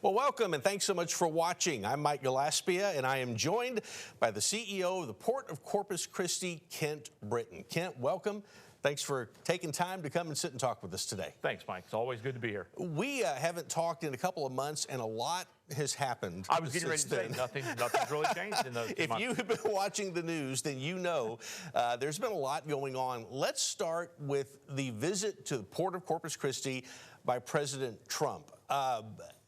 Well, welcome and thanks so much for watching. I'm Mike Gillespie, and I am joined by the CEO of the Port of Corpus Christi, Kent Britton. Kent, welcome. Thanks for taking time to come and sit and talk with us today. Thanks, Mike. It's always good to be here. We haven't talked in a couple of months, and a lot has happened. I was getting ready to say nothing's really changed in those 2 months. If you have been watching the news, then you know there's been a lot going on. Let's start with the visit to the Port of Corpus Christi by President Trump.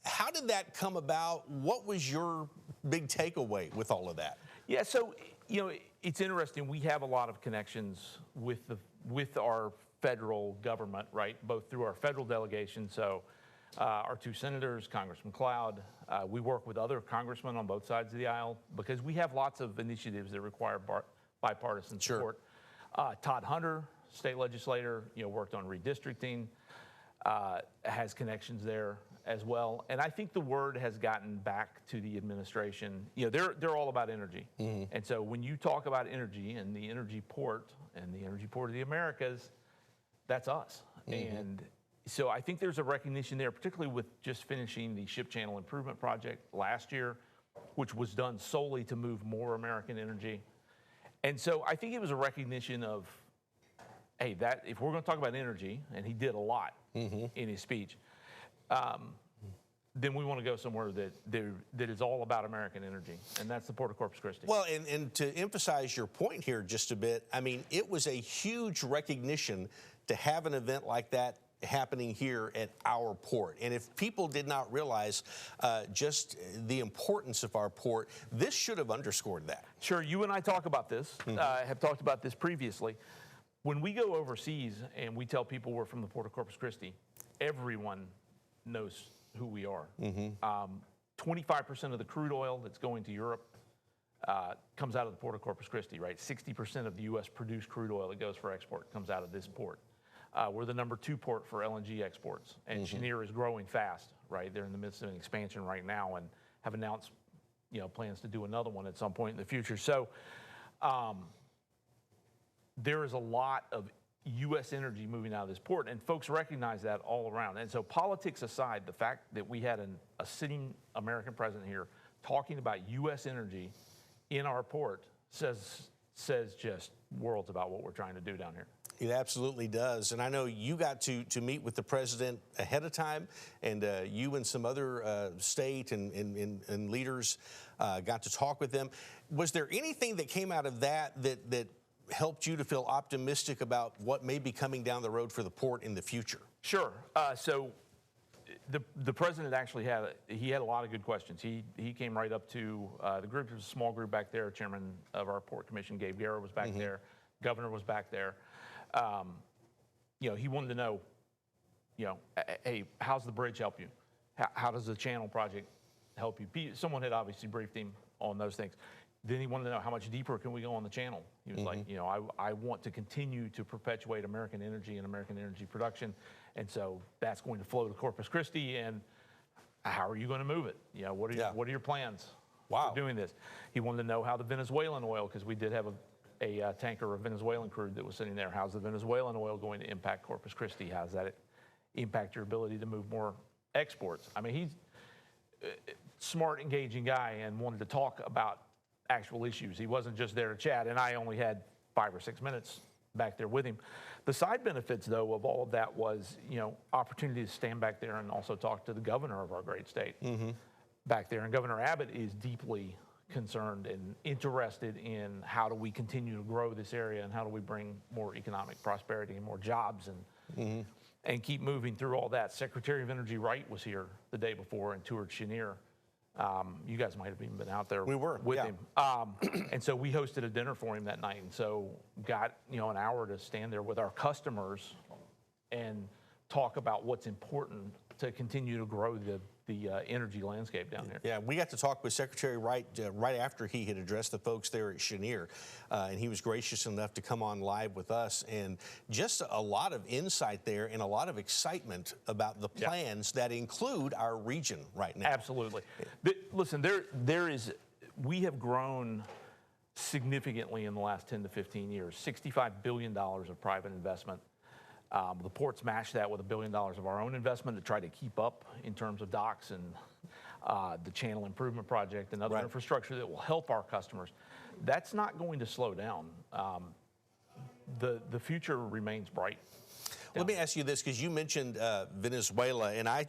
How did that come about? What was your big takeaway with all of that? Yeah, so, you know, it's interesting. We have a lot of connections with our federal government, right, both through our federal delegation. So our two senators, Congressman Cloud, we work with other congressmen on both sides of the aisle because we have lots of initiatives that require bipartisan support. Todd Hunter, state legislator, worked on redistricting, has connections there as well. And I think the word has gotten back to the administration. They're all about energy. And so when you talk about energy and the energy port of the Americas, that's us. And so I think there's a recognition there, particularly with just finishing the Ship Channel Improvement Project last year, which was done solely to move more American energy. And so I think it was a recognition of, hey, that if we're going to talk about energy, and he did a lot in his speech, then we want to go somewhere that is all about American energy, and that's the Port of Corpus Christi. Well, and to emphasize your point here just a bit, I mean, it was a huge recognition to have an event like that happening here at our port. And if people did not realize just the importance of our port, this should have underscored that. Sure, you and I talk about this, have talked about this previously. When we go overseas and we tell people we're from the Port of Corpus Christi, everyone knows who we are. 25% of the crude oil that's going to Europe comes out of the Port of Corpus Christi, right? 60% of the U.S. produced crude oil that goes for export comes out of this port. We're the #2 port for LNG exports, and Cheniere is growing fast, right? They're in the midst of an expansion right now and have announced, plans to do another one at some point in the future. So there is a lot of U.S. energy moving out of this port, and folks recognize that all around. And so politics aside, the fact that we had a sitting American president here talking about U.S. energy in our port says just worlds about what we're trying to do down here. It absolutely does. And I know you got to meet with the president ahead of time, and you and some other state and leaders got to talk with them. Was there anything that came out of that helped you to feel optimistic about what may be coming down the road for the port in the future? Sure. So the president actually had a lot of good questions. He came right up to the group. There was a small group back there. Chairman of our port commission, Gabe Guerra, was back there. Governor was back there. He wanted to know, hey, how's the bridge help you? How does the channel project help you? Someone had obviously briefed him on those things. Then he wanted to know, how much deeper can we go on the channel? He was like, I want to continue to perpetuate American energy and American energy production. And so that's going to flow to Corpus Christi. And how are you going to move it? What are your plans for doing this? He wanted to know how the Venezuelan oil, because we did have a tanker of Venezuelan crude that was sitting there. How's the Venezuelan oil going to impact Corpus Christi? How's that impact your ability to move more exports? I mean, he's a smart, engaging guy and wanted to talk about actual issues. He wasn't just there to chat, and I only had 5 or 6 minutes back there with him. The side benefits, though, of all of that was, opportunity to stand back there and also talk to the governor of our great state back there. And Governor Abbott is deeply concerned and interested in how do we continue to grow this area and how do we bring more economic prosperity and more jobs and keep moving through all that. Secretary of Energy Wright was here the day before and toured Cheniere. You guys might have even been out there with him. And so we hosted a dinner for him that night. And so got, an hour to stand there with our customers and talk about what's important to continue to grow the energy landscape down here. Yeah, we got to talk with Secretary Wright right after he had addressed the folks there at Cheniere, and he was gracious enough to come on live with us, and just a lot of insight there and a lot of excitement about the plans that include our region right now. Absolutely. Listen, we have grown significantly in the last 10 to 15 years, $65 billion of private investment. The port's matched that with $1 billion of our own investment to try to keep up in terms of docks and the channel improvement project, and other infrastructure that will help our customers. That's not going to slow down. The future remains bright. Let me ask you this, because you mentioned Venezuela, and I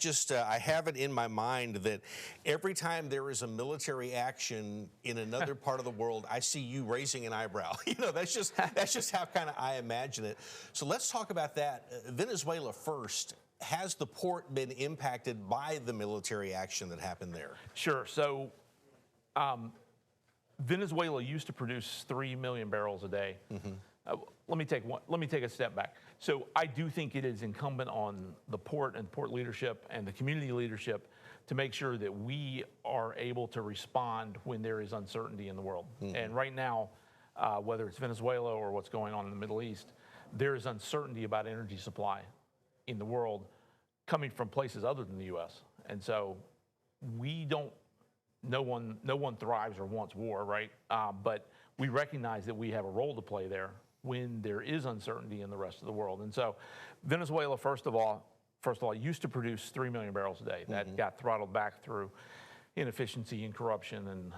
have it in my mind that every time there is a military action in another part of the world, I see you raising an eyebrow. You know, that's just how kind of I imagine it. So let's talk about that. Venezuela first. Has the port been impacted by the military action that happened there? Sure. So Venezuela used to produce 3 million barrels a day. Let me take a step back. So I do think it is incumbent on the port and port leadership and the community leadership to make sure that we are able to respond when there is uncertainty in the world. And right now, whether it's Venezuela or what's going on in the Middle East, there is uncertainty about energy supply in the world coming from places other than the U.S. And so no one thrives or wants war, right? But we recognize that we have a role to play there when there is uncertainty in the rest of the world. And so Venezuela, first of all, used to produce 3 million barrels a day. That got throttled back through inefficiency and corruption and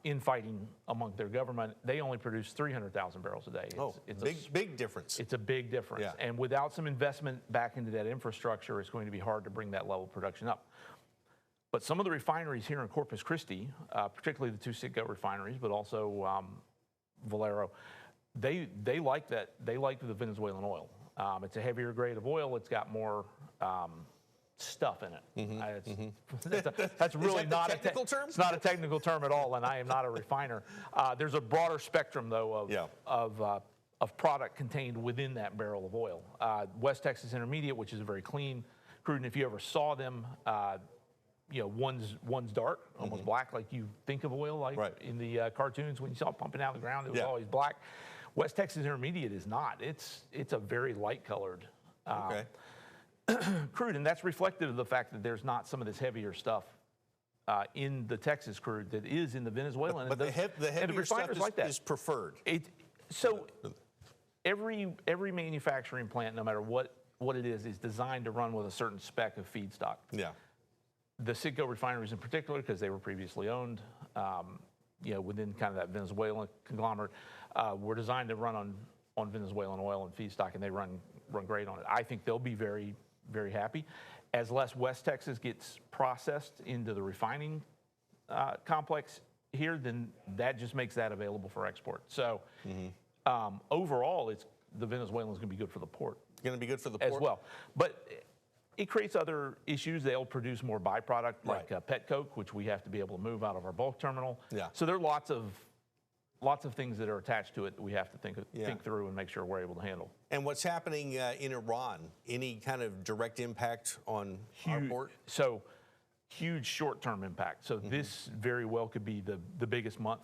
infighting among their government. They only produce 300,000 barrels a day. It's big difference. It's a big difference. Yeah. And without some investment back into that infrastructure, it's going to be hard to bring that level of production up. But some of the refineries here in Corpus Christi, particularly the two Citgo refineries, but also Valero, they like that. They like the Venezuelan oil. It's a heavier grade of oil. It's got more stuff in it. That's really not a technical term. It's not a technical term at all, and I am not a refiner. There's a broader spectrum, though, of product contained within that barrel of oil. West Texas Intermediate, which is a very clean crude, and if you ever saw them, you know, one's dark, almost black, like you think of oil, like in the cartoons when you saw it pumping out of the ground, it was always black. West Texas Intermediate is not. It's a very light colored crude, and that's reflective of the fact that there's not some of this heavier stuff in the Texas crude that is in the Venezuelan. But the heavier stuff is preferred. So every manufacturing plant, no matter what it is designed to run with a certain spec of feedstock. Yeah. The Citgo refineries in particular, because they were previously owned, you know, within kind of that Venezuelan conglomerate, were designed to run on Venezuelan oil and feedstock, and they run great on it. I think they'll be very, very happy. As less West Texas gets processed into the refining complex here, then that just makes that available for export. So overall, the Venezuelan is going to be good for the port. Going to be good for the port as well, but it creates other issues. They'll produce more byproduct like pet coke, which we have to be able to move out of our bulk terminal. Yeah. So there are lots of things that are attached to it that we have to think through and make sure we're able to handle. And what's happening in Iran? Any kind of direct impact on our port? So huge short-term impact. So this very well could be the biggest month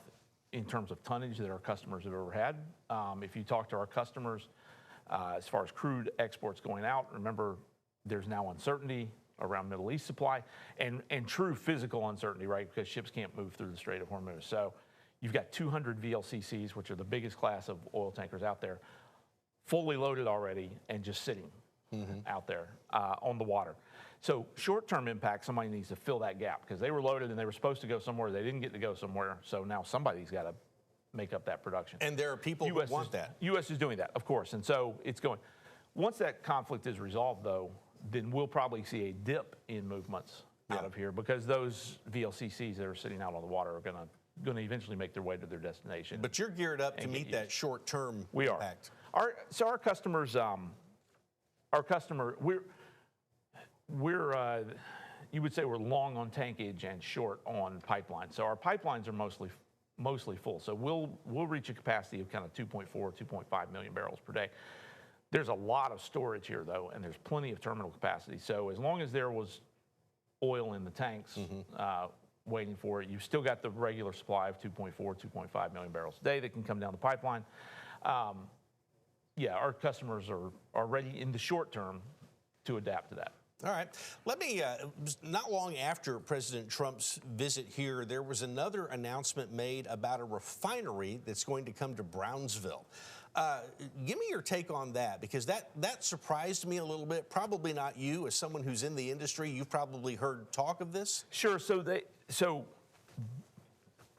in terms of tonnage that our customers have ever had. If you talk to our customers, as far as crude exports going out, remember, there's now uncertainty around Middle East supply and true physical uncertainty, right? Because ships can't move through the Strait of Hormuz. So you've got 200 VLCCs, which are the biggest class of oil tankers out there, fully loaded already and just sitting out there on the water. So short-term impact, somebody needs to fill that gap because they were loaded and they were supposed to go somewhere. They didn't get to go somewhere. So now somebody's got to make up that production. And there are people who want that. U.S. is doing that, of course. And so it's going. Once that conflict is resolved, though, then we'll probably see a dip in movements out of here because those VLCCs that are sitting out on the water are going to eventually make their way to their destination. But you're geared up to meet that short-term impact. So our customers, we're you would say we're long on tankage and short on pipelines. So our pipelines are mostly full. So we'll reach a capacity of kind of 2.4, 2.5 million barrels per day. There's a lot of storage here, though, and there's plenty of terminal capacity. So as long as there was oil in the tanks waiting for it, you've still got the regular supply of 2.4, 2.5 million barrels a day that can come down the pipeline. Our customers are ready in the short term to adapt to that. All right. Let me, not long after President Trump's visit here, there was another announcement made about a refinery that's going to come to Brownsville. Give me your take on that, because that surprised me a little bit. Probably not you, as someone who's in the industry. You've probably heard talk of this. Sure. So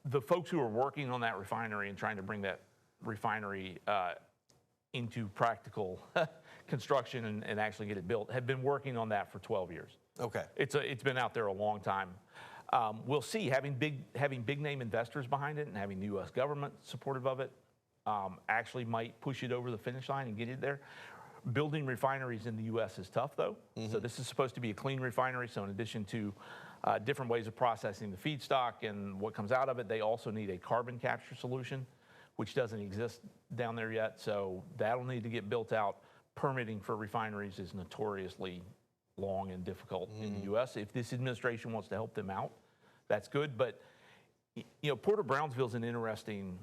the folks who are working on that refinery and trying to bring that refinery into practical construction and actually get it built have been working on that for 12 years. Okay. It's been out there a long time. We'll see. Having big name investors behind it and having the U.S. government supportive of it actually might push it over the finish line and get it there. Building refineries in the U.S. is tough, though. So this is supposed to be a clean refinery. So in addition to different ways of processing the feedstock and what comes out of it, they also need a carbon capture solution, which doesn't exist down there yet. So that'll need to get built out. Permitting for refineries is notoriously long and difficult in the U.S. If this administration wants to help them out, that's good. But Port of Brownsville is an interesting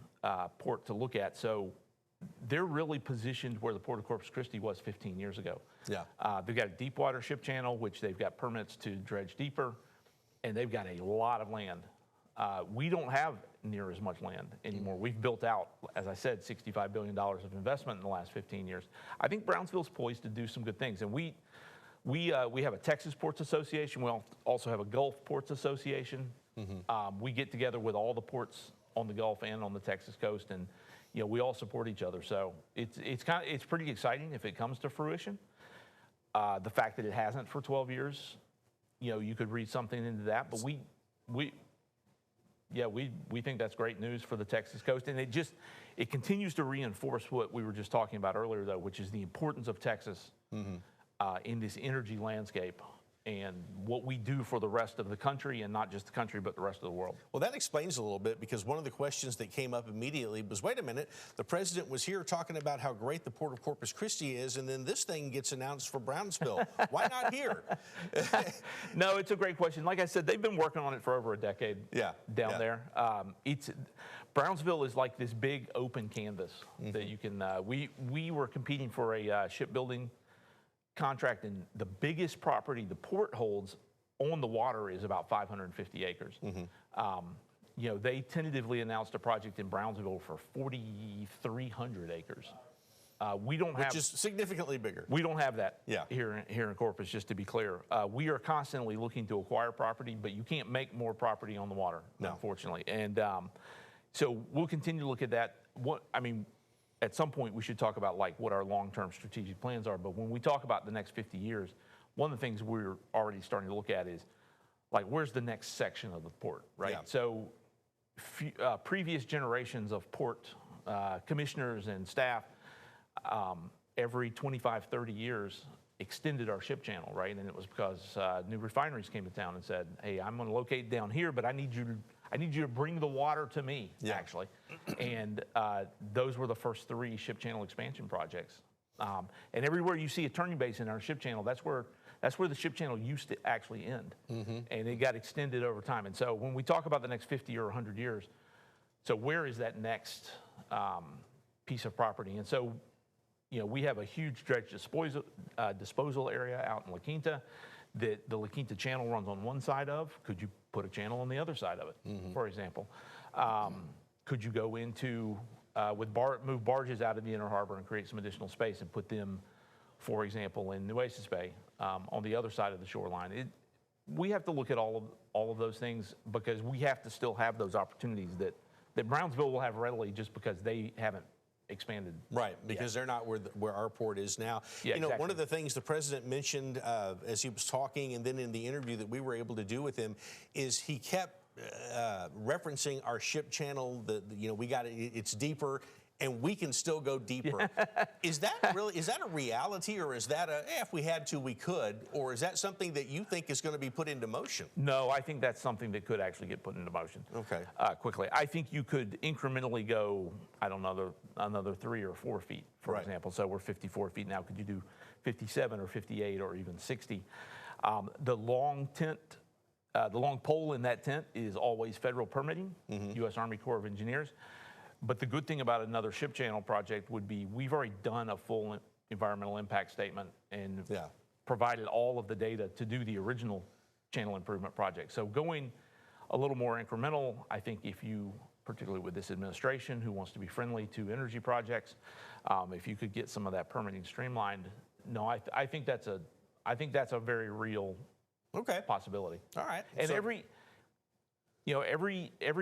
port to look at. So they're really positioned where the Port of Corpus Christi was 15 years ago. Yeah. They've got a deep water ship channel, which they've got permits to dredge deeper, and they've got a lot of land. We don't have near as much land anymore. We've built out, as I said, $65 billion of investment in the last 15 years. I think Brownsville's poised to do some good things. And we have a Texas Ports Association. We also have a Gulf Ports Association. We get together with all the ports on the Gulf and on the Texas coast, and we all support each other. So it's pretty exciting if it comes to fruition. The fact that it hasn't for 12 years, you could read something into that. But we think that's great news for the Texas coast, and it continues to reinforce what we were just talking about earlier, though, which is the importance of Texas in this energy landscape and what we do for the rest of the country, and not just the country, but the rest of the world. Well, that explains a little bit, because one of the questions that came up immediately was, wait a minute, the president was here talking about how great the Port of Corpus Christi is, and then this thing gets announced for Brownsville. Why not here? No, it's a great question. Like I said, they've been working on it for over a decade down there. Brownsville is like this big open canvas that you can, we were competing for a shipbuilding contract, and the biggest property the port holds on the water is about 550 acres. They tentatively announced a project in Brownsville for 4,300 acres. We don't have, which is significantly bigger. We don't have that here in Corpus, just to be clear. We are constantly looking to acquire property, but you can't make more property on the water, unfortunately. And so we'll continue to look at that. At some point, we should talk about what our long-term strategic plans are. But when we talk about the next 50 years, one of the things we're already starting to look at is, where's the next section of the port, right? Yeah. So previous generations of port commissioners and staff, every 25, 30 years, extended our ship channel, right? And it was because new refineries came to town and said, hey, I'm going to locate down here, but I need you to bring the water to me, actually. And those were the first 3 ship channel expansion projects. And everywhere you see a turning base in our ship channel, that's where the ship channel used to actually end. And it got extended over time. And so when we talk about the next 50 or 100 years, so where is that next piece of property? And so, we have a huge dredge disposal area out in La Quinta that the La Quinta Channel runs on one side of. Could you put a channel on the other side of it, for example? Could you go into, move barges out of the inner harbor and create some additional space and put them, for example, in Nueces Bay on the other side of the shoreline? We have to look at all of those things, because we have to still have those opportunities that Brownsville will have readily, just because they haven't expanded. Right, because they're not where our port is now. Yeah, exactly. One of the things the president mentioned as he was talking, and then in the interview that we were able to do with him, is he kept referencing our ship channel. We got it's deeper, and we can still go deeper. Is that a reality, or is that if we had to, we could, or is that something that you think is going to be put into motion? No, I think that's something that could actually get put into motion. Quickly. I think you could incrementally go, another 3 or 4 feet, for example. So we're 54 feet now. Could you do 57 or 58 or even 60? The long pole in that tent is always federal permitting, U.S. Army Corps of Engineers. But the good thing about another ship channel project would be we've already done a full environmental impact statement and provided all of the data to do the original channel improvement project. So going a little more incremental, I think if you particularly with this administration who wants to be friendly to energy projects. If you could get some of that permitting streamlined, no, I think that's a very real possibility. All right. And every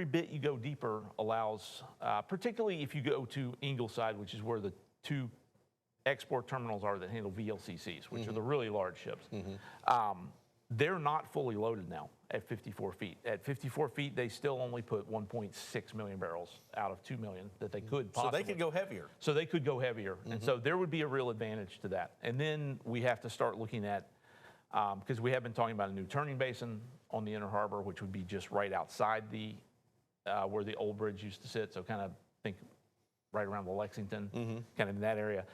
bit you go deeper allows, particularly if you go to Ingleside, which is where the two export terminals are that handle VLCCs, which are the really large ships. They're not fully loaded now at 54 feet. At 54 feet, they still only put 1.6 million barrels out of 2 million that they could possibly. So they could go heavier. So they could go heavier. And so there would be a real advantage to that. And then we have to start looking at, because we have been talking about a new turning basin on the Inner Harbor, which would be just right outside the where the old bridge used to sit. So kind of think right around the Lexington, kind of in that area.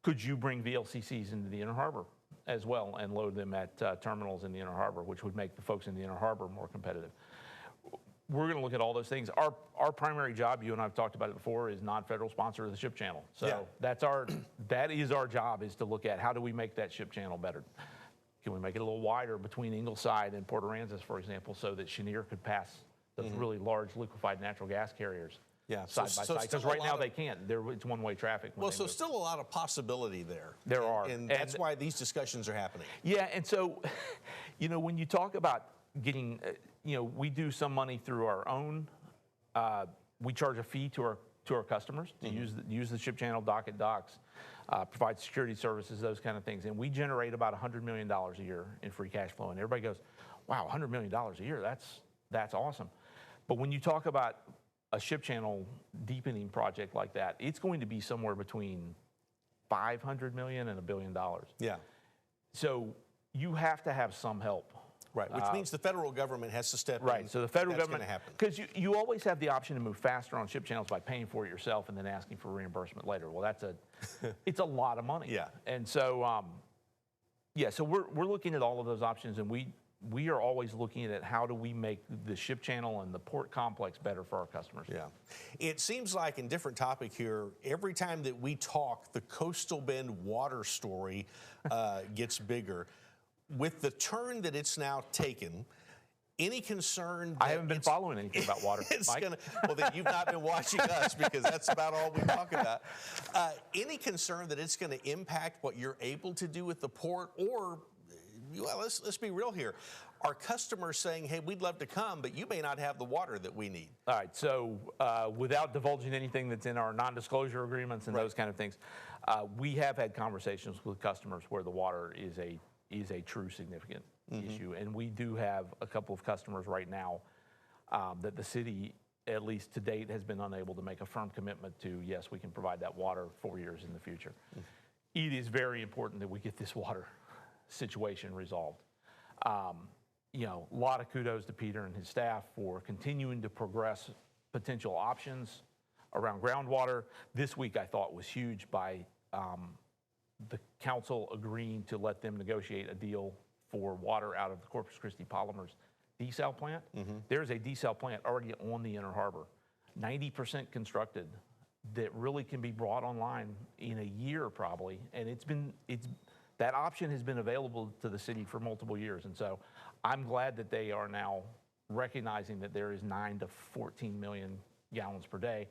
Could you bring VLCCs into the Inner Harbor as well and load them at terminals in the Inner Harbor, which would make the folks in the Inner Harbor more competitive? We're going to look at all those things. Our primary job, you and I have talked about it before, is non-federal sponsor of the ship channel. So that is our job, is to look at how do we make that ship channel better. Can we make it a little wider between Ingleside and Port Aransas, for example, so that Cheniere could pass those really large liquefied natural gas carriers side by side? Because right now they can't. It's one-way traffic. Well, so still a lot of possibility there. There are. And that's why these discussions are happening. Yeah, and so, when you talk about getting, we do some money through our own, we charge a fee to our customers to use the ship channel, dock at docks, provide security services, those kind of things. And we generate about $100 million a year in free cash flow. And everybody goes, wow, $100 million a year, that's awesome. But when you talk about a ship channel deepening project like that, it's going to be somewhere between $500 million and $1 billion. Yeah. So you have to have some help. Right, which means the federal government has to step in. Right, so the federal government, going to happen. Because you always have the option to move faster on ship channels by paying for it yourself and then asking for reimbursement later. Well, it's a lot of money. Yeah. And so, so we're looking at all of those options, and we are always looking at how do we make the ship channel and the port complex better for our customers. Yeah. It seems like, in different topic here, every time that we talk, the Coastal Bend water story gets bigger. With the turn that it's now taken, any concern that I haven't been following anything about water, Mike. Well, then you've not been watching us, because that's about all we talk about. Any concern that it's going to impact what you're able to do with the port? Or, well, let's be real here. Are customers saying, hey, we'd love to come, but you may not have the water that we need? All right, so without divulging anything that's in our non-disclosure agreements and those kind of things, we have had conversations with customers where the water is a true significant issue. And we do have a couple of customers right now that the city, at least to date, has been unable to make a firm commitment to, yes, we can provide that water 4 years in the future. It is very important that we get this water situation resolved. A lot of kudos to Peter and his staff for continuing to progress potential options around groundwater. This week I thought was huge by the council agreeing to let them negotiate a deal for water out of the Corpus Christi Polymers desal plant. There's a desal plant already on the Inner Harbor, 90% constructed, that really can be brought online in a year probably. And that option has been available to the city for multiple years. And so I'm glad that they are now recognizing that there is 9 to 14 million gallons per day.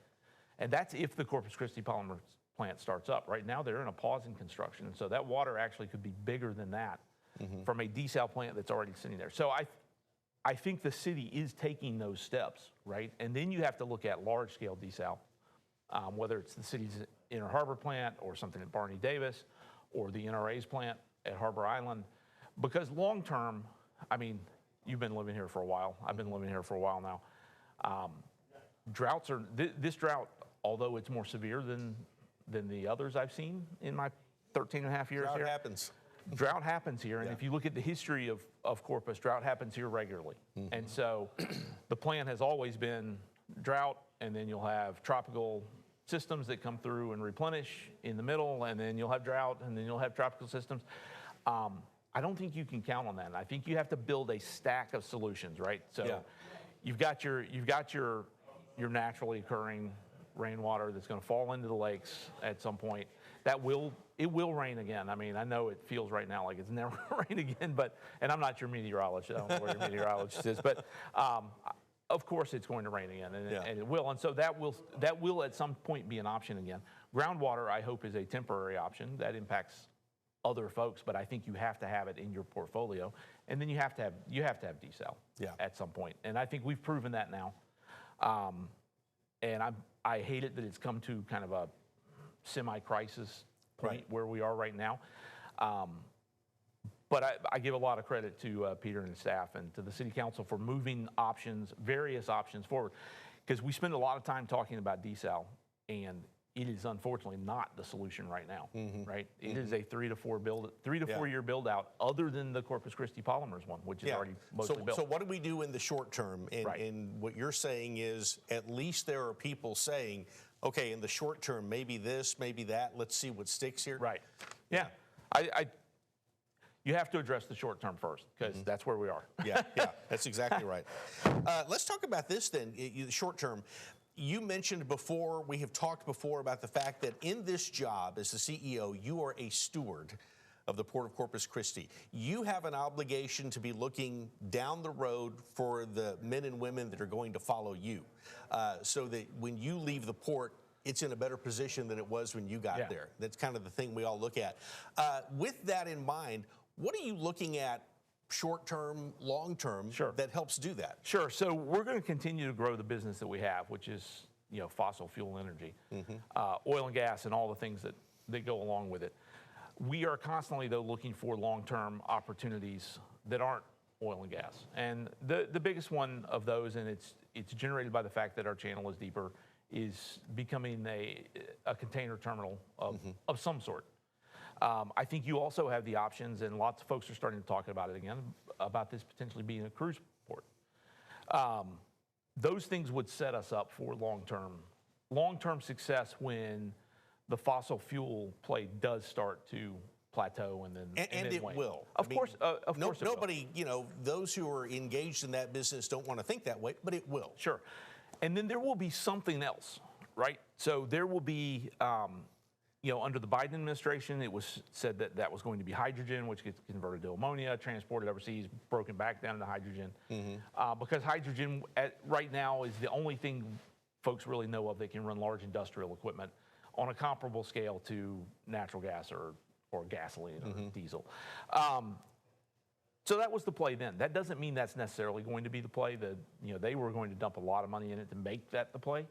And that's if the Corpus Christi Polymers plant starts up. Right now they're in a pause in construction, and so that water actually could be bigger than that from a desal plant that's already sitting there. So I think the city is taking those steps, right? And then you have to look at large-scale desal, whether it's the city's Inner Harbor plant or something at Barney Davis or the NRA's plant at Harbor Island, because long-term, I mean, you've been living here for a while. I've been living here for a while now. Droughts are, this drought, although it's more severe than the others I've seen in my 13 and a half years here. Drought happens. Drought happens here, and if you look at the history of Corpus, drought happens here regularly. And so the plan has always been drought, and then you'll have tropical systems that come through and replenish in the middle, and then you'll have drought, and then you'll have tropical systems. I don't think you can count on that. I think you have to build a stack of solutions, right? So you've got your naturally occurring rainwater that's going to fall into the lakes at some point. It will rain again. I mean, I know it feels right now like it's never going to rain again, and I'm not your meteorologist. I don't know where your meteorologist is, but of course it's going to rain again, and it will. And so that will at some point be an option again. Groundwater, I hope, is a temporary option that impacts other folks, but I think you have to have it in your portfolio, and then you have to have desal at some point. And I think we've proven that now. And I hate it that it's come to kind of a semi-crisis point where we are right now. But I give a lot of credit to Peter and his staff and to the city council for moving various options forward. Because we spend a lot of time talking about desal, and it is unfortunately not the solution right now, right? It is a 3 to 4 year build out, other than the Corpus Christi polymers one, which is already mostly built. So what do we do in the short term? And what you're saying is, at least there are people saying, okay, in the short term, maybe this, maybe that, let's see what sticks here. Right. Yeah. You have to address the short term first, because that's where we are. Yeah, that's exactly right. Let's talk about this then, the short term. You mentioned before, we have talked before about the fact that in this job as the CEO, you are a steward of the Port of Corpus Christi. You have an obligation to be looking down the road for the men and women that are going to follow you, so that when you leave the port, it's in a better position than it was when you got there. That's kind of the thing we all look at. With that in mind, what are you looking at short-term, long-term that helps do that? Sure. So we're going to continue to grow the business that we have, which is fossil fuel energy, oil and gas, and all the things that go along with it. We are constantly, though, looking for long-term opportunities that aren't oil and gas. And the biggest one of those, and it's generated by the fact that our channel is deeper, is becoming a container terminal of some sort. I think you also have the options, and lots of folks are starting to talk about it again, about this potentially being a cruise port. Those things would set us up for long-term success when the fossil fuel play does start to plateau and then it wane. Will. Of course it will. Nobody, those who are engaged in that business don't want to think that way, but it will. Sure. And then there will be something else, right? So there will be, under the Biden administration, it was said that was going to be hydrogen, which gets converted to ammonia, transported overseas, broken back down to hydrogen. Because hydrogen right now is the only thing folks really know of that can run large industrial equipment on a comparable scale to natural gas or gasoline or diesel. So that was the play then. That doesn't mean that's necessarily going to be the play. They were going to dump a lot of money in it to make that the play.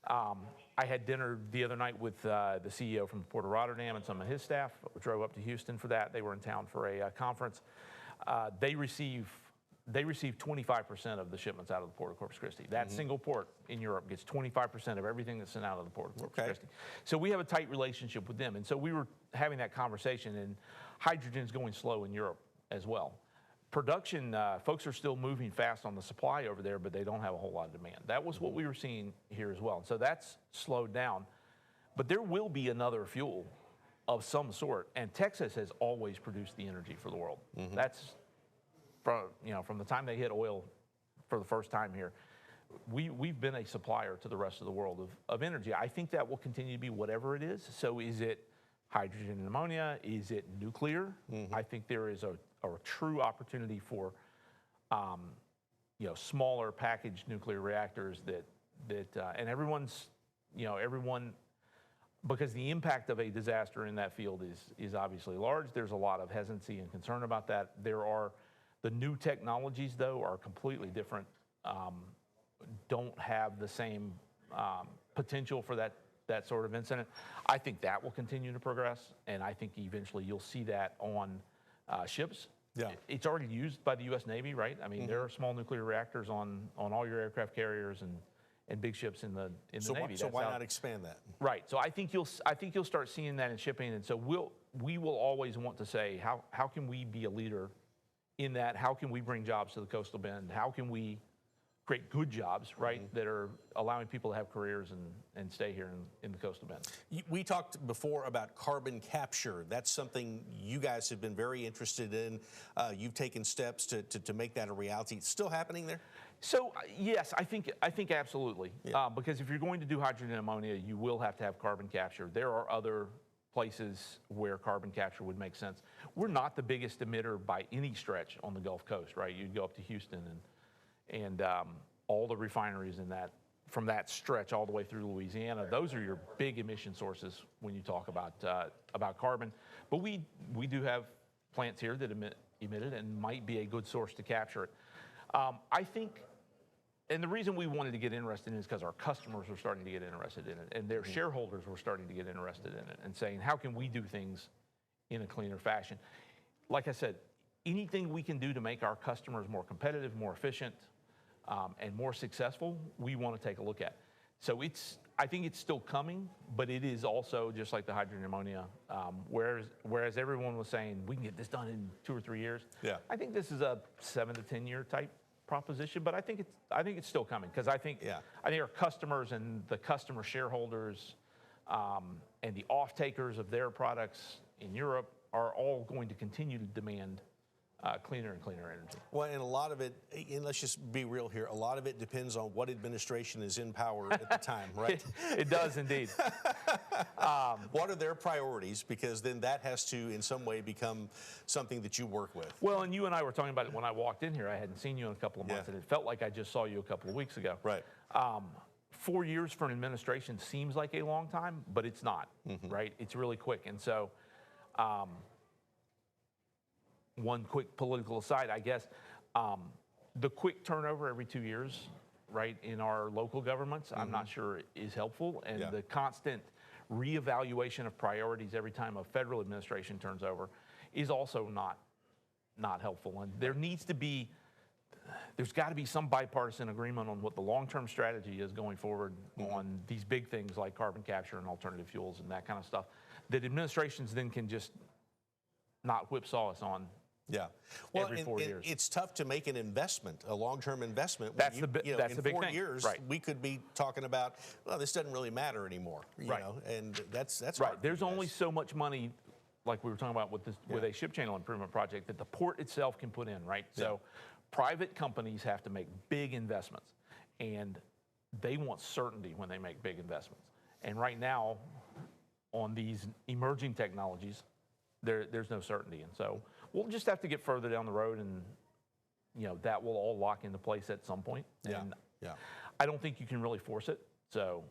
I had dinner the other night with the CEO from the Port of Rotterdam and some of his staff. We drove up to Houston for that. They were in town for a conference. They receive 25% of the shipments out of the Port of Corpus Christi. That single port in Europe gets 25% of everything that's sent out of the Port of Corpus Christi. So we have a tight relationship with them. And so we were having that conversation, and hydrogen's going slow in Europe as well. Production, folks are still moving fast on the supply over there, but they don't have a whole lot of demand. That was what we were seeing here as well. And so that's slowed down. But there will be another fuel of some sort. And Texas has always produced the energy for the world. That's from the time they hit oil for the first time here, we've been a supplier to the rest of the world of energy. I think that will continue to be whatever it is. So is it hydrogen and ammonia? Is it nuclear? I think there is a true opportunity for smaller packaged nuclear reactors and everyone, because the impact of a disaster in that field is obviously large. There's a lot of hesitancy and concern about that. The new technologies, though, are completely different, don't have the same potential for that sort of incident. I think that will continue to progress, and I think eventually you'll see that on ships. It's already used by the U.S. Navy, right? I mean, there are small nuclear reactors on all your aircraft carriers and big ships in the Navy. So why not expand that? Right. So I think you'll start seeing that in shipping, and so we will always want to say how can we be a leader in that? How can we bring jobs to the coastal bend? How can we create good jobs, right, that are allowing people to have careers and stay here in the coastal bend? We talked before about carbon capture. That's something you guys have been very interested in. You've taken steps to make that a reality. It's still happening there? So yes, I think absolutely. Because if you're going to do hydrogen and ammonia, you will have to have carbon capture. There are other places where carbon capture would make sense. We're not the biggest emitter by any stretch on the Gulf Coast, right? You'd go up to Houston and all the refineries in that, from that stretch all the way through Louisiana. Those are your big emission sources when you talk about carbon. But we do have plants here that emit it and might be a good source to capture it. I think, and the reason we wanted to get interested in it is because our customers were starting to get interested in it, and their shareholders were starting to get interested in it, and saying, how can we do things in a cleaner fashion? Like I said, anything we can do to make our customers more competitive, more efficient, and more successful, we want to take a look at. So I think it's still coming, but it is also just like the hydrogen ammonia. Whereas everyone was saying we can get this done in 2 or 3 years. Yeah. I think this is a 7 to 10 year type proposition, but I think it's still coming, because I think our customers and the customer shareholders and the off takers of their products in Europe are all going to continue to demand cleaner and cleaner energy. Well, and a lot of it, and let's just be real here, a lot of it depends on what administration is in power at the time, right? It does indeed. What are their priorities? Because then that has to, in some way, become something that you work with. Well, and you and I were talking about it when I walked in here. I hadn't seen you in a couple of months, and it felt like I just saw you a couple of weeks ago. Right. 4 years for an administration seems like a long time, but it's not, right? It's really quick. And so, one quick political aside, I guess, the quick turnover every 2 years, right, in our local governments, I'm not sure is helpful. And the constant reevaluation of priorities every time a federal administration turns over is also not helpful. And there's got to be some bipartisan agreement on what the long-term strategy is going forward on these big things like carbon capture and alternative fuels and that kind of stuff, that administrations then can just not whipsaw us on. Yeah, well, every 4 years. It's tough to make an investment, a long-term investment. That's the big in 4 thing. years, we could be talking about, well, this doesn't really matter anymore, you know, and that's right. There's only so much money, like we were talking about with this, with a ship channel improvement project, that the port itself can put in, right? So private companies have to make big investments, and they want certainty when they make big investments. And right now, on these emerging technologies, there's no certainty, and so we'll just have to get further down the road, and that will all lock into place at some point. And I don't think you can really force it. So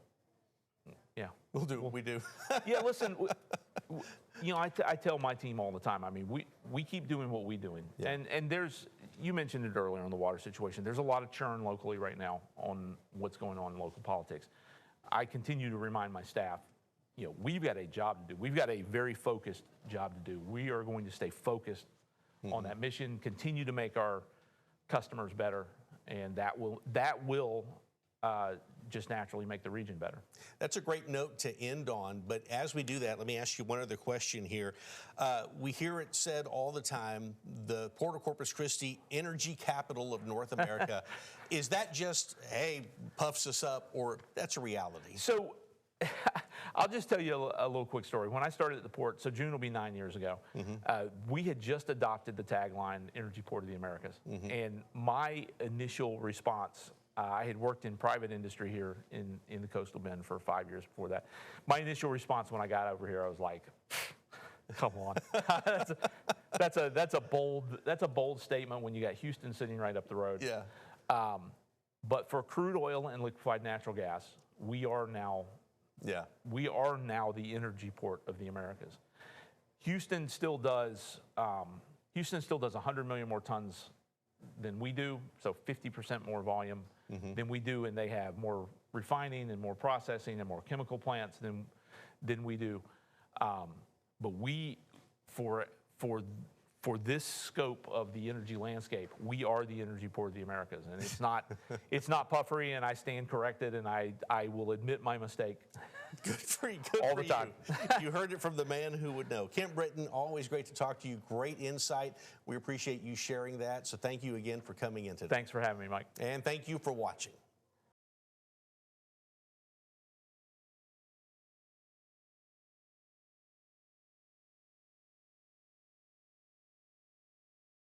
we'll do what we do. Listen, I tell my team all the time. I mean, we keep doing what we're doing, and you mentioned it earlier on the water situation. There's a lot of churn locally right now on what's going on in local politics. I continue to remind my staff, we've got a job to do. We've got a very focused job to do. We are going to stay focused on that mission, continue to make our customers better, and that will just naturally make the region better. That's a great note to end on, but as we do that, let me ask you one other question here. We hear it said all the time, the Port of Corpus Christi, energy capital of North America. Is that just, hey, puffs us up, or that's a reality? So I'll just tell you a little quick story. When I started at the port, so June will be 9 years ago, we had just adopted the tagline, Energy Port of the Americas. And my initial response, I had worked in private industry here in the Coastal Bend for 5 years before that. My initial response when I got over here, I was like, come on. That's a bold statement when you got Houston sitting right up the road. Yeah. But for crude oil and liquefied natural gas, we are now the energy port of the Americas. Houston still does 100 million more tons than we do, so 50% more volume than we do, and they have more refining and more processing and more chemical plants than we do. But we, for this scope of the energy landscape, we are the energy port of the Americas, and it's not puffery, and I stand corrected, and I will admit my mistake. Good for you. Good all for the time. You heard it from the man who would know. Kent Britton, always great to talk to you. Great insight. We appreciate you sharing that. So thank you again for coming in today. Thanks for having me, Mike. And thank you for watching.